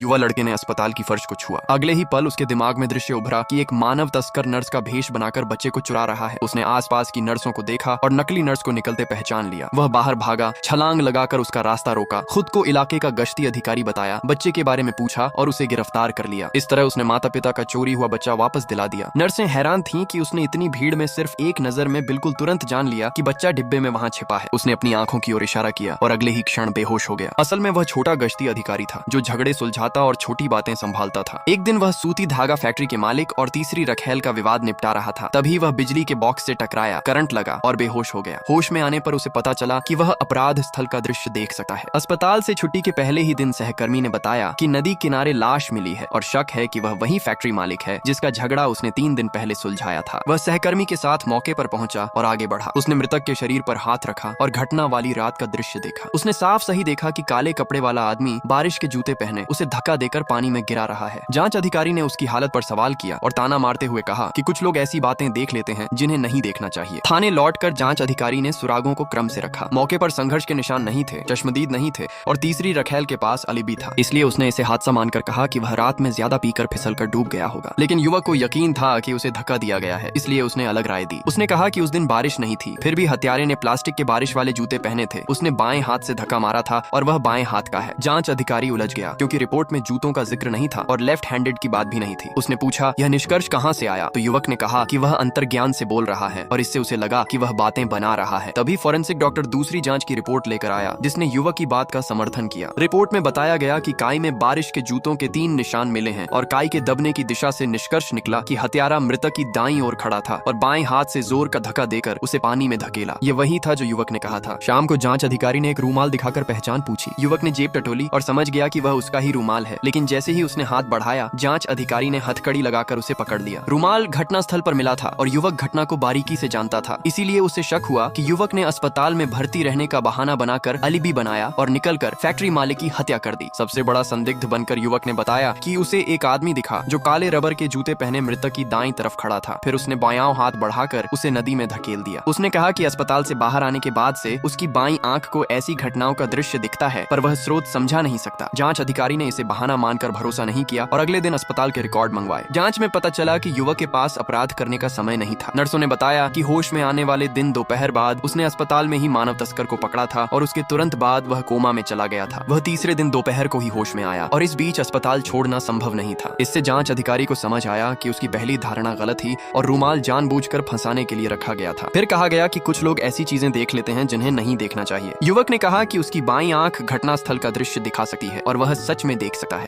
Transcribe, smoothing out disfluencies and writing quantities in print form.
युवा लड़के ने अस्पताल की फर्श को छुआ। अगले ही पल उसके दिमाग में दृश्य उभरा कि एक मानव तस्कर नर्स का भेष बनाकर बच्चे को चुरा रहा है। उसने आसपास की नर्सों को देखा और नकली नर्स को निकलते पहचान लिया। वह बाहर भागा, छलांग लगाकर उसका रास्ता रोका, खुद को इलाके का गश्ती अधिकारी बताया, बच्चे के बारे में पूछा और उसे गिरफ्तार कर लिया। इस तरह उसने माता पिता का चोरी हुआ बच्चा वापस दिला दिया। नर्सें हैरान थीं कि उसने इतनी भीड़ में सिर्फ एक नजर में बिल्कुल तुरंत जान लिया कि बच्चा डिब्बे में वहां छिपा है। उसने अपनी आंखों की ओर इशारा किया और अगले ही क्षण बेहोश हो गया। असल में वह छोटा गश्ती अधिकारी था जो झगड़े सुलझाता और छोटी बातें संभालता था। एक दिन वह सूती धागा फैक्ट्री के मालिक और तीसरी रखेल का विवाद निपटा रहा था। तभी वह बिजली के बॉक्स से टकराया, करंट लगा और बेहोश हो गया। होश में आने पर उसे पता चला कि वह अपराध स्थल का दृश्य देख सकता है। अस्पताल से छुट्टी के पहले ही दिन सहकर्मी ने बताया कि नदी किनारे लाश मिली है और शक है कि वह वही फैक्ट्री मालिक है जिसका झगड़ा उसने 3 दिन पहले सुलझाया था। वह सहकर्मी के साथ मौके पर पहुंचा और आगे बढ़ा। उसने मृतक के शरीर पर हाथ रखा और घटना वाली रात का दृश्य देखा। उसने साफ सही देखा कि काले कपड़े वाला आदमी बारिश के जूते पहने उसे धक्का देकर पानी में गिरा रहा है। जांच अधिकारी ने उसकी हालत पर सवाल किया और ताना मारते हुए कहा कि कुछ लोग ऐसी बातें देख लेते हैं जिन्हें नहीं देखना चाहिए। थाने लौटकर जांच अधिकारी ने सुरागों को क्रम से रखा। मौके पर संघर्ष के निशान नहीं थे, चश्मदीद नहीं थे और तीसरी रखेल के पास अलिबी था। इसलिए उसने इसे हादसा मानकर कहा कि वह रात में ज्यादा पीकर फिसलकर डूब गया होगा। लेकिन युवक को यकीन था कि उसे धक्का दिया गया है, इसलिए उसने अलग राय दी। उसने कहा कि उस दिन बारिश नहीं थी, फिर भी हत्यारे ने प्लास्टिक के बारिश वाले जूते पहने थे। उसने बाएं हाथ से धक्का मारा था और वह बाएं हाथ का है। जांच अधिकारी उलझ गया क्योंकि रिपोर्ट में जूतों का जिक्र नहीं था और लेफ्ट हैंडेड की बात भी नहीं थी। उसने पूछा, यह निष्कर्ष कहां से आया? तो युवक ने कहा कि वह अंतर्ज्ञान से बोल रहा है और इससे उसे लगा कि वह बातें बना रहा है। तभी फोरेंसिक डॉक्टर दूसरी जांच की रिपोर्ट लेकर आया जिसने युवक की बात का समर्थन किया। रिपोर्ट में बताया गया कि काई में बारिश के जूतों के 3 निशान मिले हैं और काई के दबने की दिशा से निष्कर्ष निकला कि हत्यारा मृतक की दाईं ओर खड़ा था और बाएं हाथ से जोर का धक्का देकर उसे पानी में धकेला। ये वही था जो युवक ने कहा था। शाम को जांच अधिकारी ने एक रूमाल दिखाकर पहचान पूछी। युवक ने जेब टटोली और समझ गया कि वह उसका ही रूमाल है, लेकिन जैसे ही उसने हाथ बढ़ाया जांच अधिकारी ने हथकड़ी लगाकर उसे पकड़ लिया। रूमाल घटनास्थल पर मिला था और युवक घटना को बारीकी से जानता था, इसीलिए उसे शक हुआ कि युवक ने अस्पताल में भर्ती रहने का बहाना बनाकर अलिबी बनाया और निकलकर फैक्ट्री मालिक की हत्या कर दी। सबसे बड़ा संदिग्ध बनकर युवक ने बताया कि उसे एक आदमी दिखा जो काले रबर के जूते पहने मृतक की दाईं तरफ खड़ा था। फिर उसने बायां हाथ बढ़ाकर उसे नदी में धकेल दिया। उसने कहा कि अस्पताल से बाहर आने के बाद से उसकी बाईं आंख को ऐसी घटनाओं का दृश्य दिखता है, पर वह स्रोत समझा नहीं सकता। जांच अधिकारी ने इसे बहाना मानकर भरोसा नहीं किया और अगले दिन अस्पताल के रिकॉर्ड मंगवाए। जांच में पता चला कि युवक के पास अपराध करने का समय नहीं था। नर्सों ने बताया कि होश में आने वाले दिन दोपहर बाद उसने अस्पताल में ही मानव तस्कर को पकड़ा था और उसके तुरंत बाद वह कोमा में चला गया था। वह तीसरे दिन दोपहर को ही होश में आया और इस बीच अस्पताल छोड़ना संभव नहीं था। इससे जांच अधिकारी को समझ आया कि उसकी पहली धारणा गलत थी और रूमाल जानबूझकर फंसाने के लिए रखा गया था। फिर कहा गया कि कुछ लोग ऐसी चीजें देख लेते हैं जिन्हें नहीं देखना चाहिए। युवक ने कहा कि उसकी बाईं आंख घटनास्थल का दृश्य दिखा सकती है और वह सच में देख सकता है।